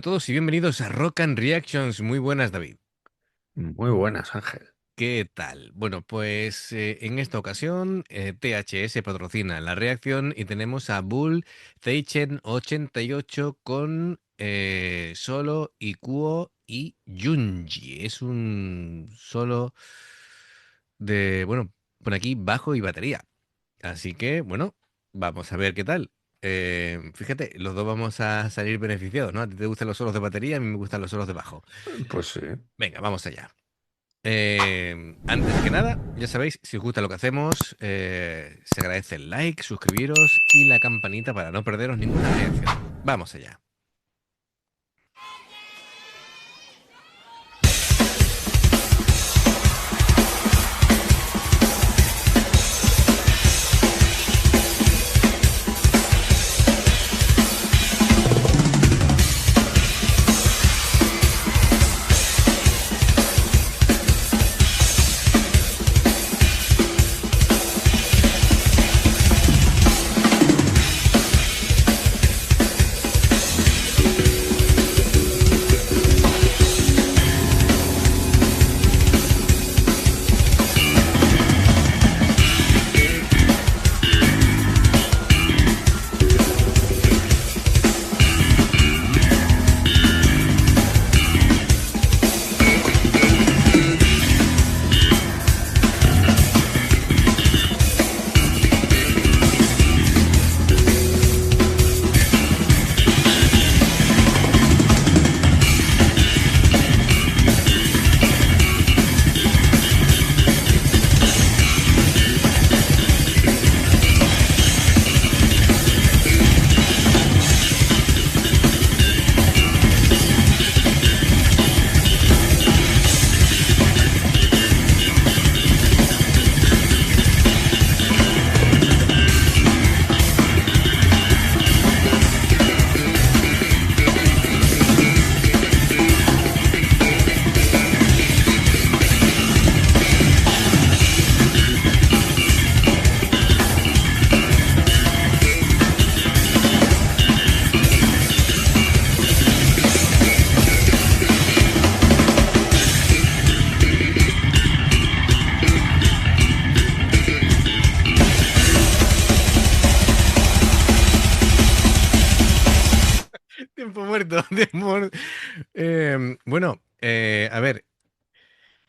todos y bienvenidos a Rock and Reactions. Muy buenas, David. Muy buenas, Ángel. ¿Qué tal? Bueno, pues en esta ocasión THS patrocina la reacción y tenemos a Bull Zeichen 88 con solo Ikuo y Junji. Es un solo de, bueno, por aquí bajo y batería. Así que, bueno, vamos a ver qué tal. Fíjate, los dos vamos a salir beneficiados, ¿no? A ti te gustan los solos de batería, a mí me gustan los solos de bajo. Pues sí. Venga, vamos allá. Antes que nada, ya sabéis, si os gusta lo que hacemos, se agradece el like, suscribiros y la campanita para no perderos ninguna reacción. Vamos allá. Tiempo muerto, tiempo muerto. Bueno, a ver,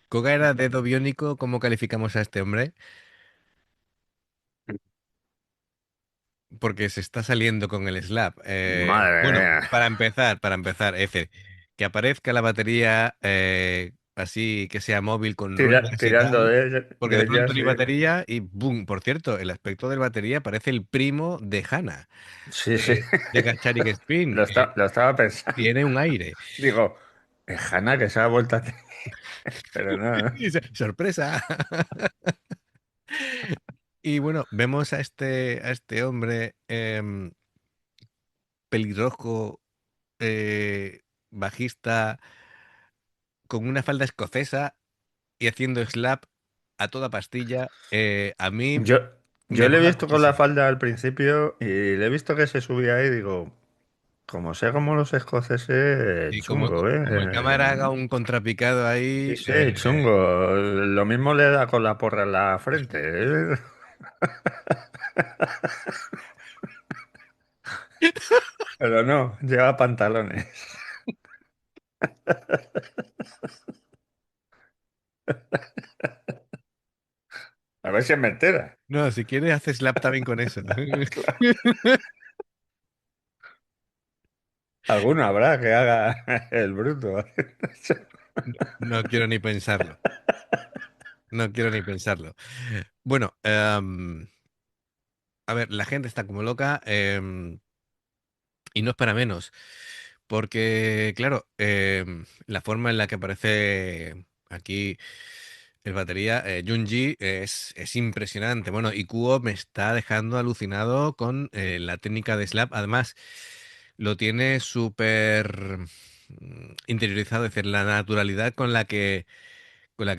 Koga era dedo biónico, ¿cómo calificamos a este hombre? Porque se está saliendo con el slap. Madre Bueno, mía. para empezar, es decir, que aparezca la batería así que sea móvil con ruedas y Tirando tal, porque de de ella, pronto ni sí. batería y ¡boom! Por cierto, el aspecto del batería parece el primo de Hannah, Sí, sí. de Gatcharik Spin. Lo estaba pensando. Tiene un aire. Digo, es Hanna que se ha vuelto a... Pero no, no. ¡Sorpresa! Y bueno, vemos a este hombre pelirrojo, bajista con una falda escocesa y haciendo slap a toda pastilla, a mí Yo, me yo le he mola visto con la muchísimo. falda al principio y le he visto que se subía ahí, digo, como sea como los escoceses, Y chungo, ¿eh? como el cámara haga un contrapicado Sí, ahí, sí, chungo. Lo mismo le da con la porra en la frente, ¿eh? Pero no, lleva pantalones. A ver si es mentira. no, si quieres haces slap también con eso. Claro. Alguno habrá que haga el bruto. No quiero ni pensarlo. No quiero ni pensarlo. Bueno, a ver, la gente está como loca, y no es para menos, porque, claro, la forma en la que aparece aquí el batería, Junji, es impresionante. Bueno, y Kuo me está dejando alucinado con la técnica de slap. Además, lo tiene súper interiorizado, es decir, la naturalidad con la que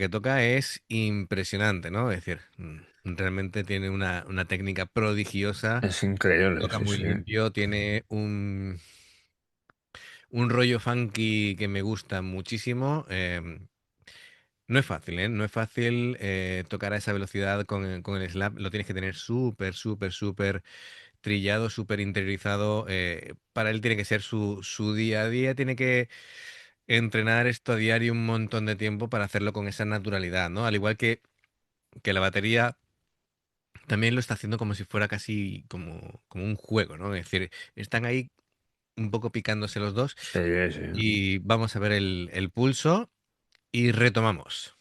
toca es impresionante, ¿no? Es decir, realmente tiene una técnica prodigiosa, Es increíble, toca sí, muy sí. limpio, tiene un rollo funky que me gusta muchísimo. No es fácil, ¿eh? No es fácil tocar a esa velocidad con el slap. Lo tienes que tener súper, súper, súper trillado, súper interiorizado. Para él tiene que ser su día a día. Tiene que entrenar esto a diario un montón de tiempo para hacerlo con esa naturalidad, ¿no? Al igual que la batería también lo está haciendo como si fuera casi como un juego, ¿no? Es decir, están ahí un poco picándose los dos Sí, sí. y vamos a ver el pulso y retomamos.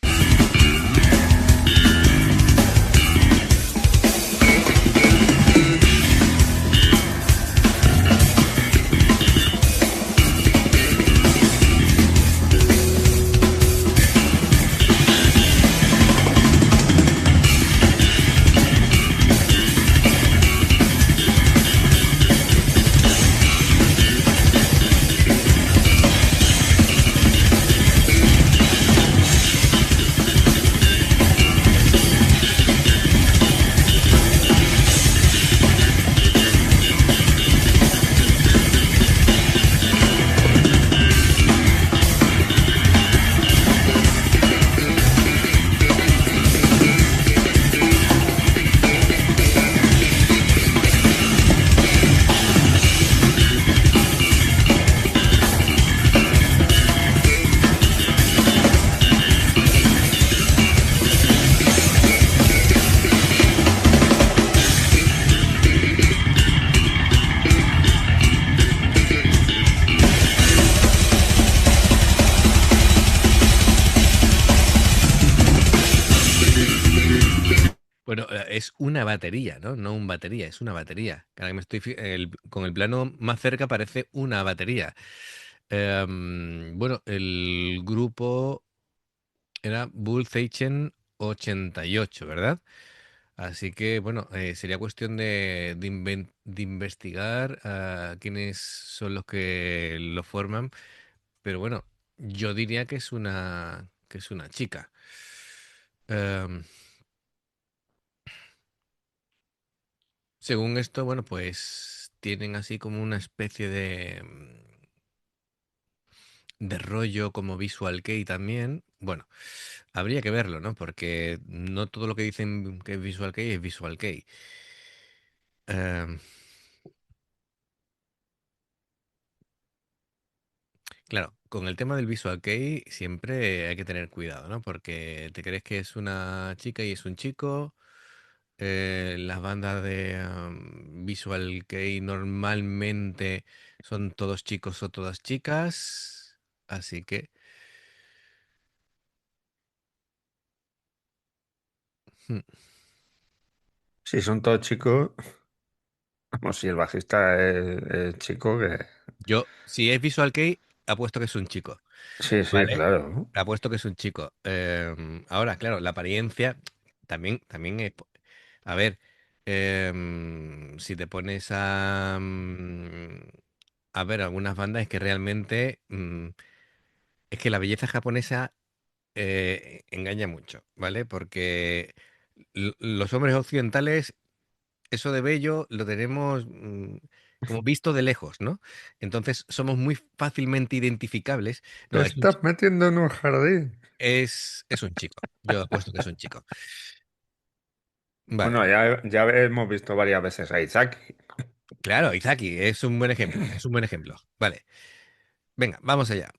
Bueno, es una batería, ¿no? No un batería, es una batería. Ahora que me estoy con el plano más cerca parece una batería. Bueno, el grupo era Bullzeichen 88, ¿verdad? Así que, bueno, sería cuestión de investigar a quiénes son los que lo forman. Pero bueno, yo diría que es una chica. Em, Según esto, bueno, pues tienen así como una especie de rollo como Visual Kei también. Bueno, habría que verlo, ¿no? Porque no todo lo que dicen que es Visual Kei es Visual Kei. Em, claro, con el tema del Visual Kei siempre hay que tener cuidado, ¿no? Porque te crees que es una chica y es un chico. Las bandas de Visual Kei normalmente son todos chicos o todas chicas. Así que... hmm, Si son todos chicos, como si el bajista es chico, que... Yo, si es Visual Kei, apuesto que es un chico, Sí, sí, ¿vale? claro. Apuesto que es un chico. Ahora, claro, la apariencia también es... A ver, si te pones a ver algunas bandas, es que realmente... es que la belleza japonesa engaña mucho, ¿vale? Porque los hombres occidentales, eso de bello lo tenemos como visto de lejos, ¿no? Entonces somos muy fácilmente identificables. Te No, estás metiendo en un jardín. es un chico. Yo apuesto que es un chico. Vale. Bueno, ya hemos visto varias veces a Izaki. Claro, Izaki, es un buen ejemplo. Es un buen ejemplo. Vale. Venga, vamos allá.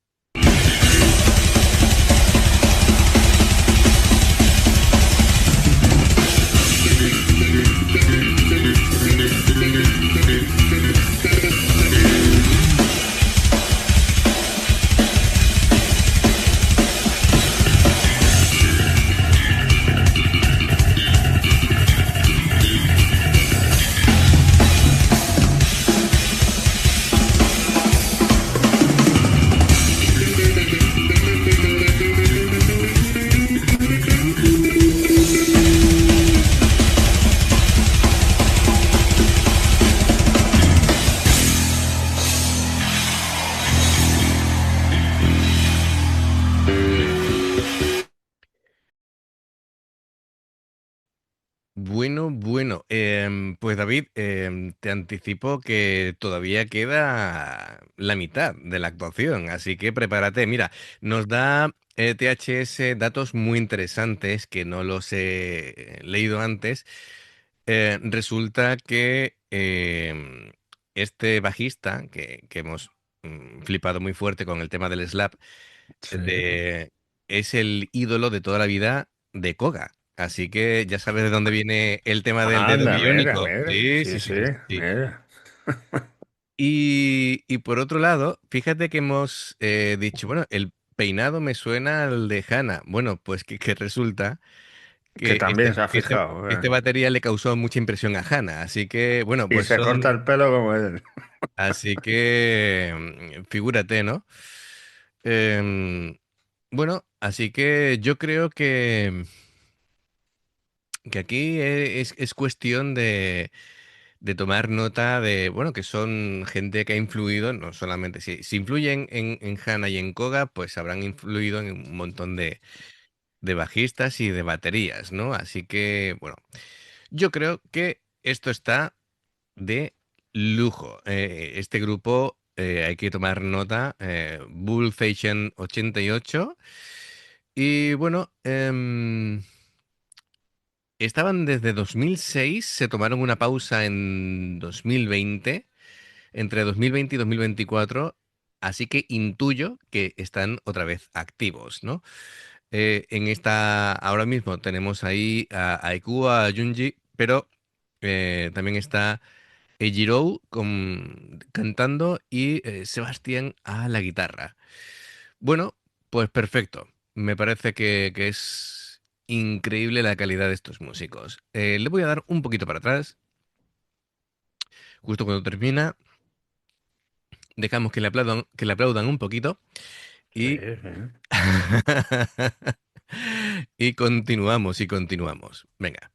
Bueno. Pues David, te anticipo que todavía queda la mitad de la actuación, así que prepárate. Mira, nos da THS datos muy interesantes que no los he leído antes. Resulta que este bajista, que hemos flipado muy fuerte con el tema del slap, Sí. de, es el ídolo de toda la vida de Koga. Así que ya sabes de dónde viene el tema del dedo Anda, mira, biónico. mira. Sí, Sí, sí, sí, sí, sí, sí, sí. mira. Y por otro lado, fíjate que hemos dicho, bueno, el peinado me suena al de Hannah. Bueno, pues que resulta Que que también se ha fijado. este batería le causó mucha impresión a Hannah. Así que, bueno, Y pues se corta son, el pelo como él. así que figúrate, ¿no? Em, bueno, así que yo creo que aquí es cuestión de tomar nota de, bueno, que son gente que ha influido, no solamente, si influyen en Hannah y en Koga, pues habrán influido en un montón de bajistas y de baterías, ¿no? Así que, bueno, yo creo que esto está de lujo. Este grupo, hay que tomar nota, Bullfation 88. Y bueno, estaban desde 2006, se tomaron una pausa en 2020, entre 2020 y 2024, así que intuyo que están otra vez activos, ¿no? Ahora mismo tenemos ahí a Aiku, a Junji, pero también está Ejiro cantando y Sebastián a la guitarra. Bueno, pues perfecto. Me parece que es increíble la calidad de estos músicos. Le voy a dar un poquito para atrás, justo cuando termina. Dejamos que le aplaudan un poquito Sí, y, sí. y continuamos. Venga.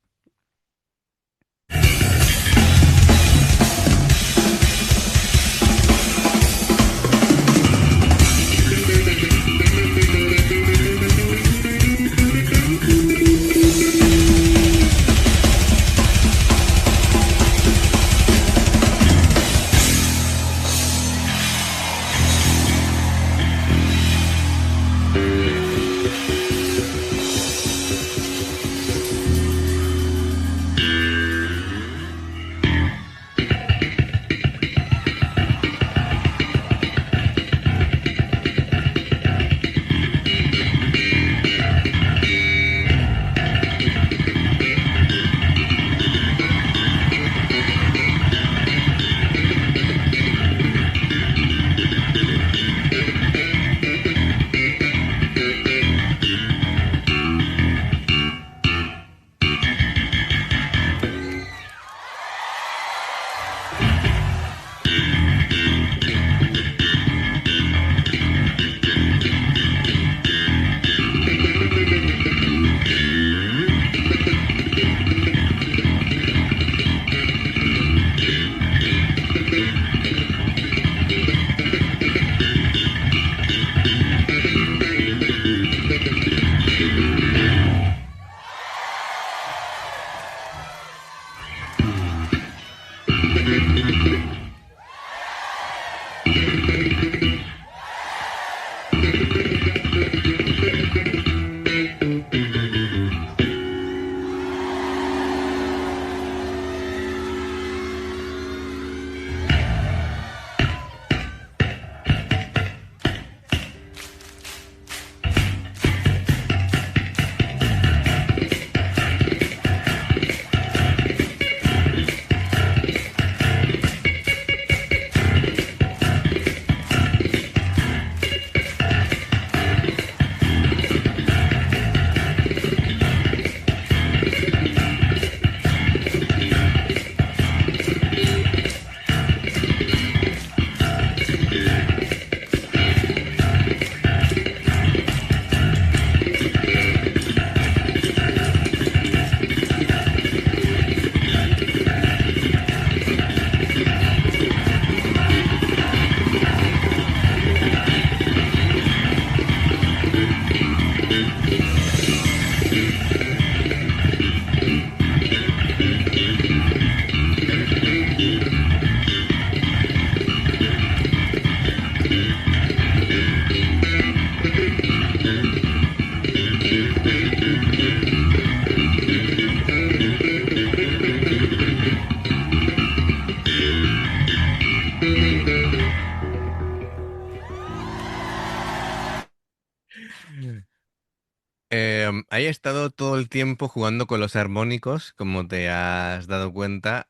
Ahí he estado todo el tiempo jugando con los armónicos, como te has dado cuenta.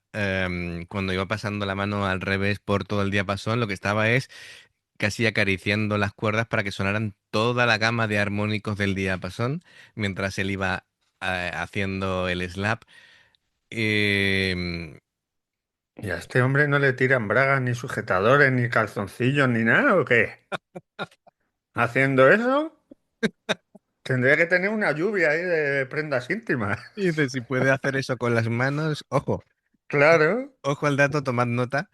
Cuando iba pasando la mano al revés por todo el diapasón, lo que estaba es casi acariciando las cuerdas para que sonaran toda la gama de armónicos del diapasón, mientras él iba haciendo el slap. Em, ¿Y a este hombre no le tiran bragas, ni sujetadores, ni calzoncillos, ni nada, o qué? ¿Haciendo eso? Tendría que tener una lluvia ahí de prendas íntimas. y dice, si puede hacer eso con las manos, ojo. Claro. Ojo al dato, tomad nota.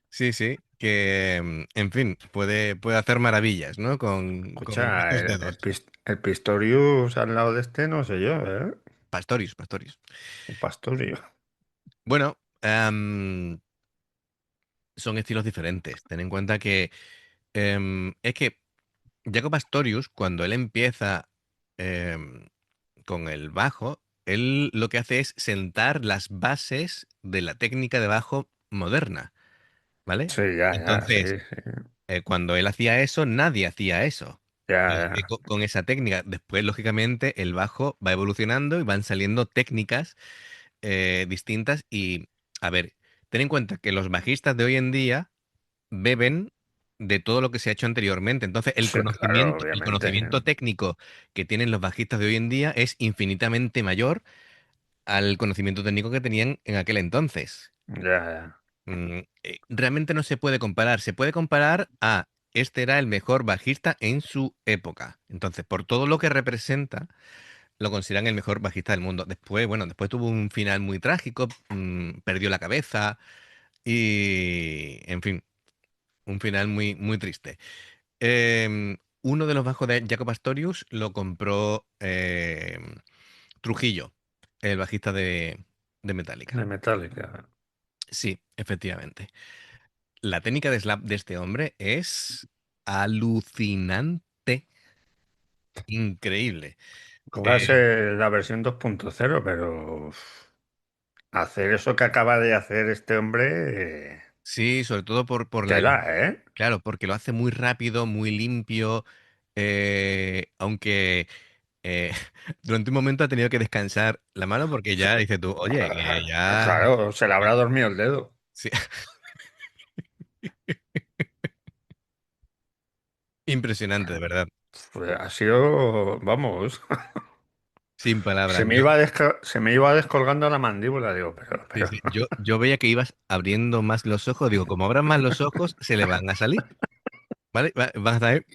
Sí, sí, que, en fin, puede hacer maravillas, ¿no? Con Escucha, esos dedos. el Pistorius al lado de este, no sé yo, ¿eh? Pastorius, Pastorius. Un Pastorius. Bueno, son estilos diferentes. Ten en cuenta que es que Jaco Pastorius, cuando él empieza em, con el bajo, él lo que hace es sentar las bases de la técnica de bajo moderna, ¿vale? Sí, ya, ya, sí, Entonces, sí. cuando él hacía eso, nadie hacía eso Ya, ya. con esa técnica. Después, lógicamente, el bajo va evolucionando y van saliendo técnicas distintas. Y, a ver, ten en cuenta que los bajistas de hoy en día beben de todo lo que se ha hecho anteriormente. Entonces, Sí, claro, el obviamente. conocimiento técnico que tienen los bajistas de hoy en día es infinitamente mayor al conocimiento técnico que tenían en aquel entonces. Ya, ya. Realmente no se puede comparar. Se puede comparar a este era el mejor bajista en su época. Entonces, por todo lo que representa, lo consideran el mejor bajista del mundo. Después, bueno, después tuvo un final muy trágico, perdió la cabeza y, en fin, un final muy, muy triste. Uno de los bajos de Jaco Pastorius lo compró Trujillo, el bajista de De Metallica. Metallica. Sí, efectivamente. La técnica de slap de este hombre es alucinante, increíble. Cóbrase la versión 2.0, pero hacer eso que acaba de hacer este hombre, Sí, sobre todo por tela, ¿eh? claro, porque lo hace muy rápido, muy limpio, aunque eh, durante un momento ha tenido que descansar la mano porque ya dice tú, oye, que ya... Claro, se le habrá dormido el dedo. Sí, impresionante, de verdad. Pues ha sido, vamos, Sin palabras. Yo, se me iba descolgando la mandíbula, digo, sí, pero, sí, yo veía que ibas abriendo más los ojos, digo, como abran más los ojos, se le van a salir, ¿vale? Van a salir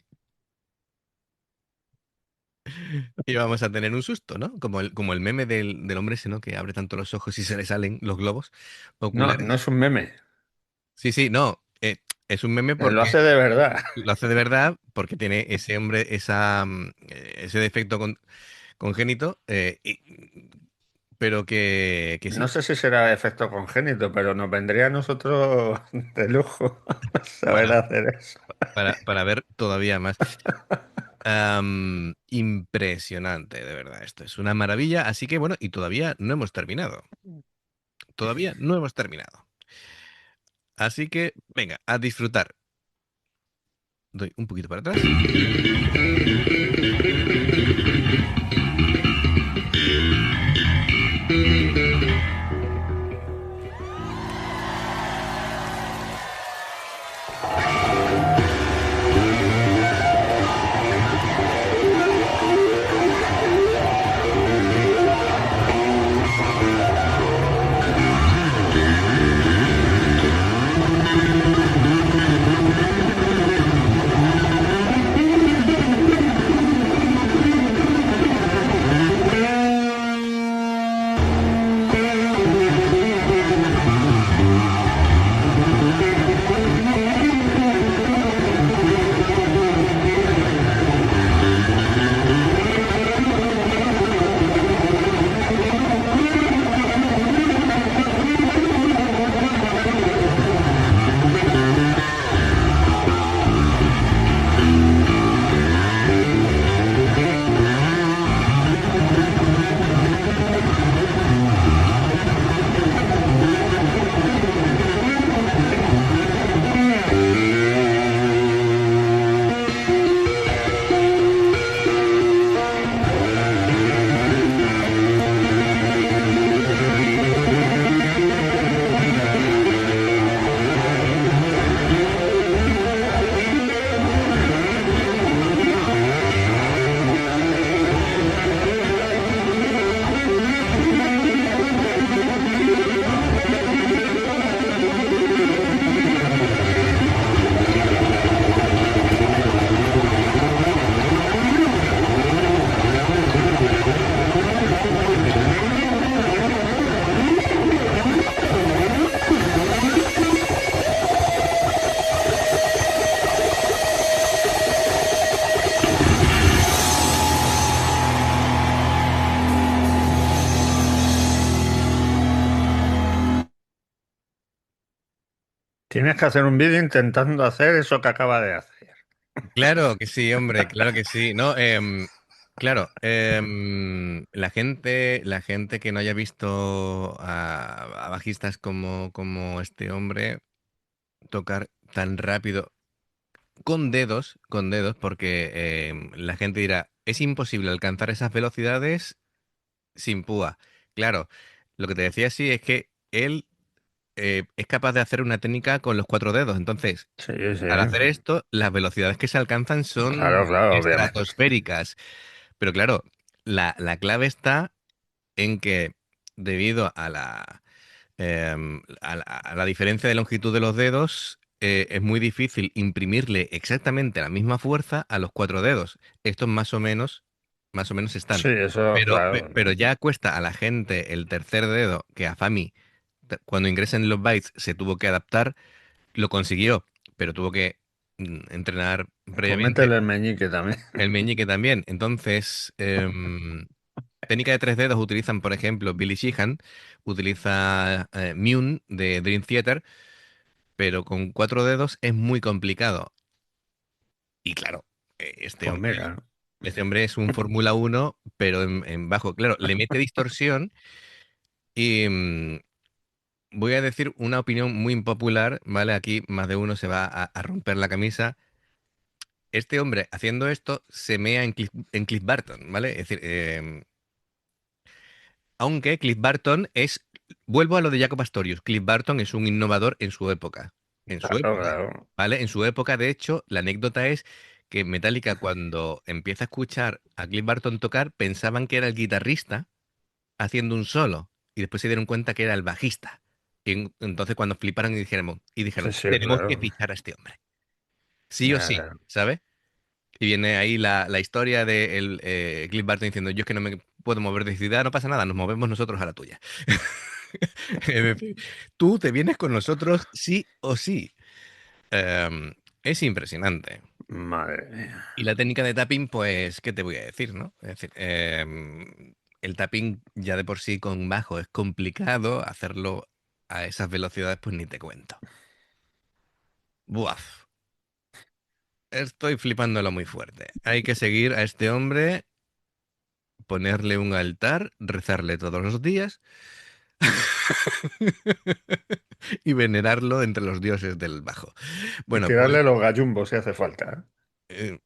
y vamos a tener un susto, ¿no? Como el meme del hombre ese, ¿no? Que abre tanto los ojos y se le salen los globos no, no oculares. es un meme, Sí, sí, no. Es un meme lo porque hace de verdad. lo hace de verdad, porque tiene ese hombre, ese defecto congénito, pero que No sí, sé si será efecto congénito, pero nos vendría a nosotros de lujo saber para, hacer eso. para ver todavía más. Impresionante, de verdad. Esto es una maravilla. Así que bueno, y todavía no hemos terminado. Todavía no hemos terminado. Así que, venga, a disfrutar. Doy un poquito para atrás. Tienes que hacer un vídeo intentando hacer eso que acaba de hacer. Claro que sí, hombre, claro que sí. No, claro, la gente que no haya visto a bajistas como este hombre tocar tan rápido con dedos, porque la gente dirá, es imposible alcanzar esas velocidades sin púa. Claro, lo que te decía sí es que él es capaz de hacer una técnica con los cuatro dedos. Entonces, Sí, sí. al hacer esto, las velocidades que se alcanzan Claro, son claro, obviamente. estratosféricas. Pero claro, la clave está en que debido a la diferencia de longitud de los dedos, es muy difícil imprimirle exactamente la misma fuerza a los cuatro dedos. Estos más o menos están. Sí, eso, Pero claro. ya cuesta a la gente el tercer dedo, que a Fami, cuando ingresen los bytes, se tuvo que adaptar, lo consiguió, pero tuvo que entrenar Pues previamente. métele el meñique también. El meñique también. Entonces, técnica de tres dedos utilizan, por ejemplo, Billy Sheehan, utiliza Mune de Dream Theater, pero con cuatro dedos es muy complicado. Y claro, este Pues hombre, mira, este hombre es un Fórmula 1 pero en bajo. Claro, le mete distorsión y voy a decir una opinión muy impopular, ¿vale? Aquí más de uno se va a romper la camisa. Este hombre haciendo esto se mea en Cliff Barton, ¿vale? Es decir, aunque Cliff Barton vuelvo a lo de Jaco Pastorius, Cliff Barton es un innovador en su claro, época, claro. ¿vale? En su época, de hecho, la anécdota es que Metallica cuando empieza a escuchar a Cliff Barton tocar, pensaban que era el guitarrista haciendo un solo y después se dieron cuenta que era el bajista. Y entonces cuando fliparon y dijeron, Sí, sí, tenemos que claro. fichar a este hombre, sí o Ya, sí, ya. ¿sabes? Y viene ahí la historia de Cliff Barton diciendo, yo es que no me puedo mover de ciudad, no pasa nada, nos movemos nosotros a la tuya. Es decir, tú te vienes con nosotros sí o sí. Em, es impresionante. Madre mía. Y la técnica de tapping, pues, ¿qué te voy a decir, no? Es decir, el tapping ya de por sí con bajo es complicado, hacerlo a esas velocidades, pues ni te cuento. Buaf, estoy flipándolo muy fuerte. Hay que seguir a este hombre, ponerle un altar, rezarle todos los días y venerarlo entre los dioses del bajo. Y Bueno, pues tirarle los gallumbos si hace falta. eh,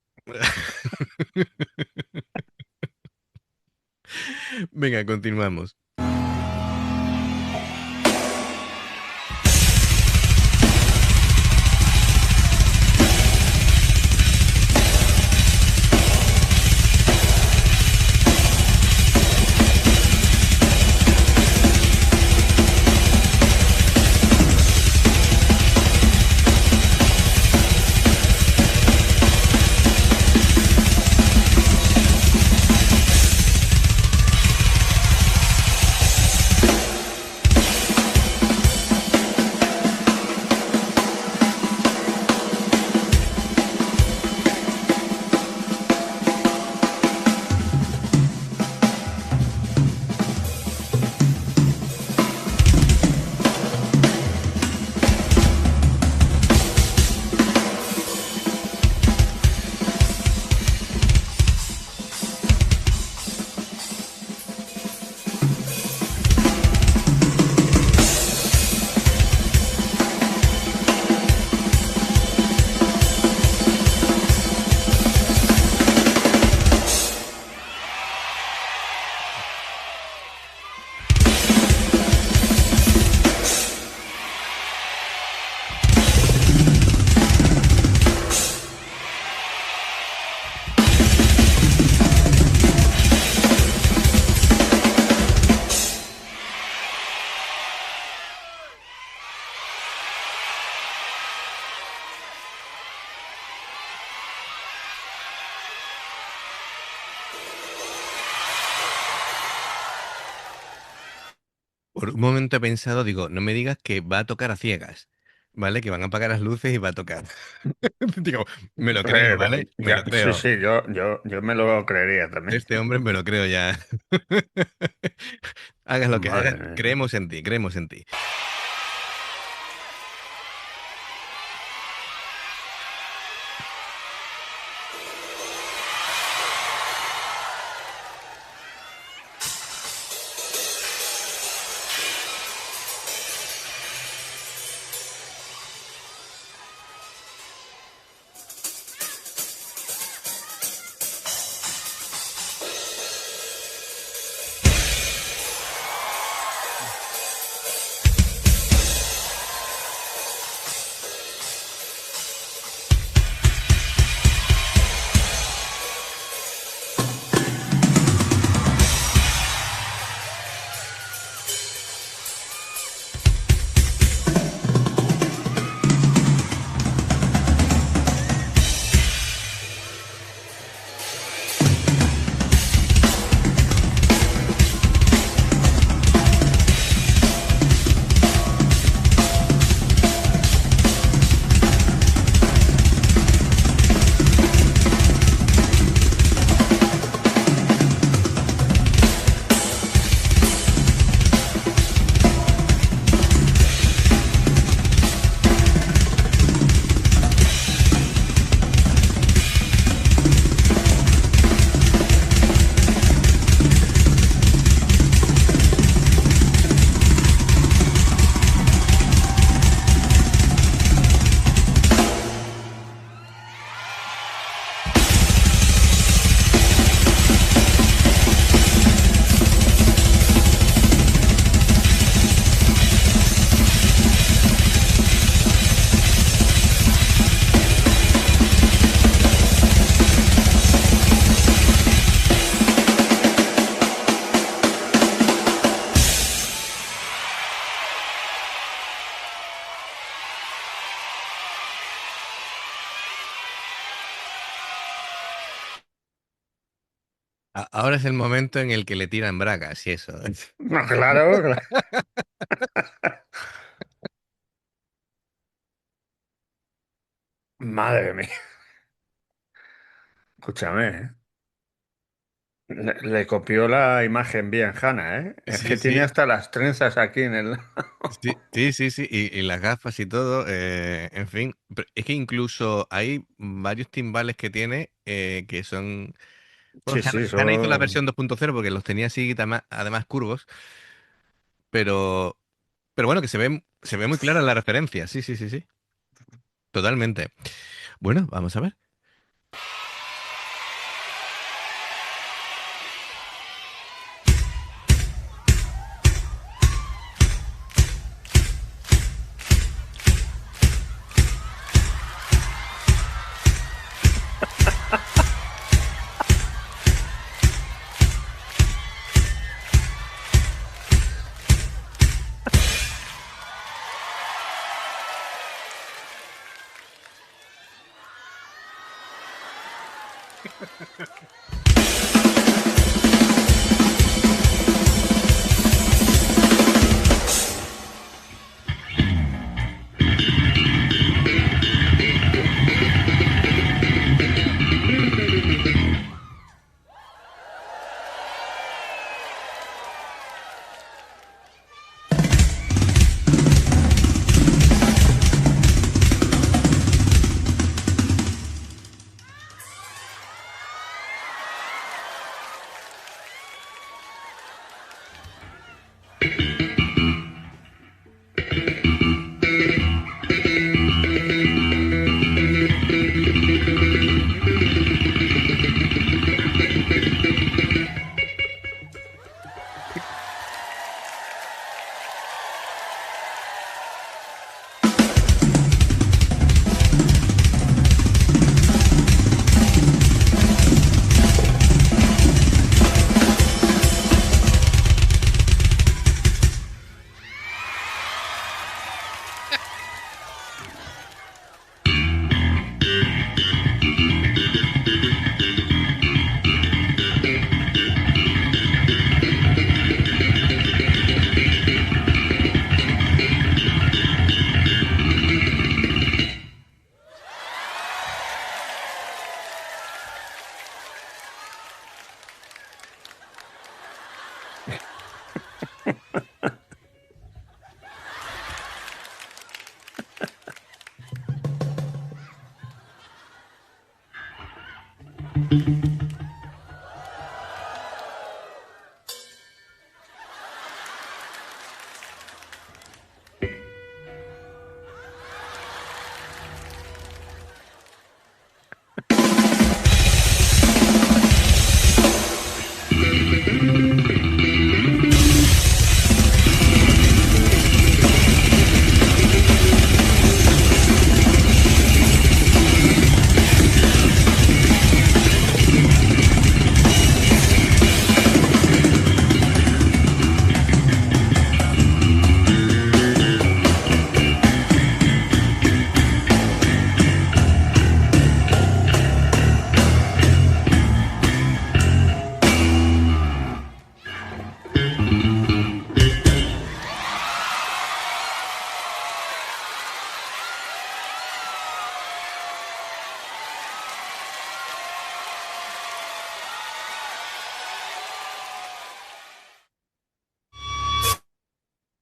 venga, continuamos. Por un momento he pensado, digo, no me digas que va a tocar a ciegas, ¿vale? Que van a apagar las luces y va a tocar. Digo, me lo creo, ¿vale? Me lo Sí, creo. sí, yo me lo creería también. Este hombre me lo creo ya. Hagas lo que hagas, Madre mía. creemos en ti, creemos en ti. Ahora es el momento en el que le tiran bragas y eso. No, claro, claro. Madre mía. Escúchame, ¿eh? Le copió la imagen bien, Hanna, ¿eh? Es Sí, que tiene sí, hasta las trenzas aquí en el... sí, sí, sí, sí, y las gafas y todo, en fin. Es que incluso hay varios timbales que tiene que son... Bueno, Sí, sí, Hanna hizo la son... versión 2.0 porque los tenía así, además curvos, pero, pero bueno, que se ve muy clara la referencia, sí, sí, sí, sí, totalmente. Bueno, vamos a ver.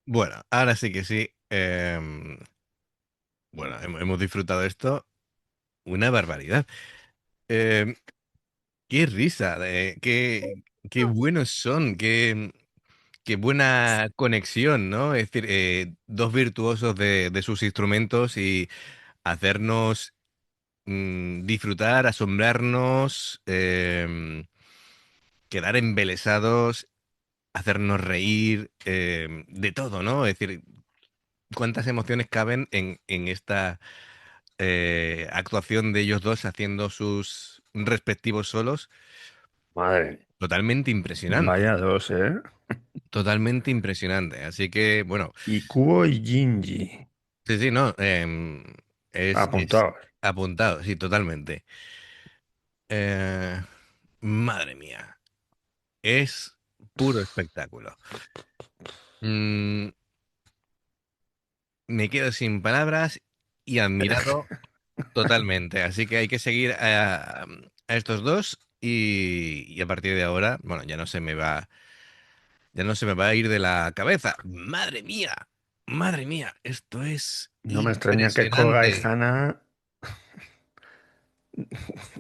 Bueno, ahora sí que sí. Bueno, hemos disfrutado de esto una barbaridad. Em, Qué risa, qué buenos son, qué buena conexión, ¿no? Es decir, dos virtuosos de sus instrumentos y hacernos disfrutar, asombrarnos, quedar embelesados, hacernos reír, de todo, ¿no? Es decir, cuántas emociones caben en esta actuación de ellos dos haciendo sus respectivos solos. Madre, Totalmente impresionante, vaya dos, ¿eh? totalmente impresionante. Así que, bueno, Y Kubo y Gingy, sí, sí, no, es apuntados. apuntado, sí, totalmente. Eh, Madre mía. es puro espectáculo. Mm, Me quedo sin palabras y admirado totalmente. Así que hay que seguir a estos dos y a partir de ahora, bueno, ya no se me va a ir de la cabeza. Madre mía, esto es No me extraña que Koga y impresionante. Hana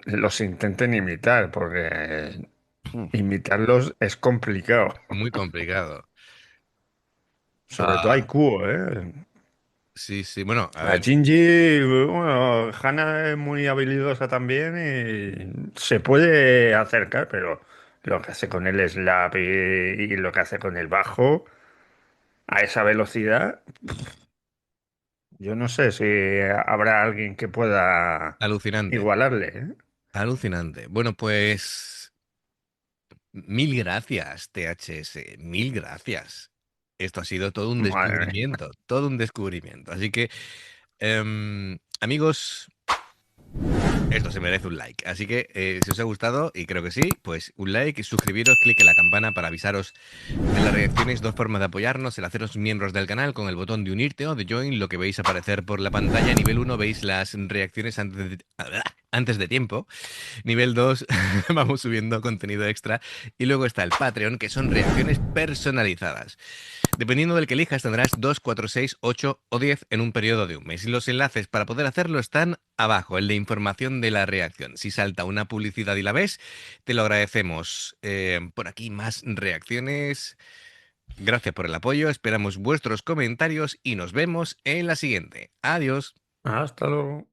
los intenten imitar, porque Mm, imitarlos es complicado. Muy complicado. Sobre todo hay Ah, Kuo, ¿eh? sí, sí, bueno, a La ver, Shinji, bueno, Hana es muy habilidosa también y se puede acercar, pero lo que hace con el slap y lo que hace con el bajo a esa velocidad, yo no sé si habrá alguien que pueda alucinante, igualarle, ¿eh? alucinante. Bueno, pues mil gracias, THS, mil gracias. Esto ha sido Madre mía. todo un descubrimiento. Así que, amigos, esto se merece un like. Así que, si os ha gustado, y creo que sí, pues un like, suscribiros, clic en la campana para avisaros de las reacciones. Dos formas de apoyarnos: el haceros miembros del canal con el botón de unirte o de join, lo que veis aparecer por la pantalla. Nivel uno veis las reacciones antes de tiempo. Nivel 2 vamos subiendo contenido extra. Y luego está el Patreon, que son reacciones personalizadas. Dependiendo del que elijas, tendrás 2, 4, 6, 8 o 10 en un periodo de un mes. Y los enlaces para poder hacerlo están abajo, el de información de la reacción. Si salta una publicidad y la ves, te lo agradecemos. Por aquí más reacciones. Gracias por el apoyo, esperamos vuestros comentarios y nos vemos en la siguiente. Adiós. Hasta luego.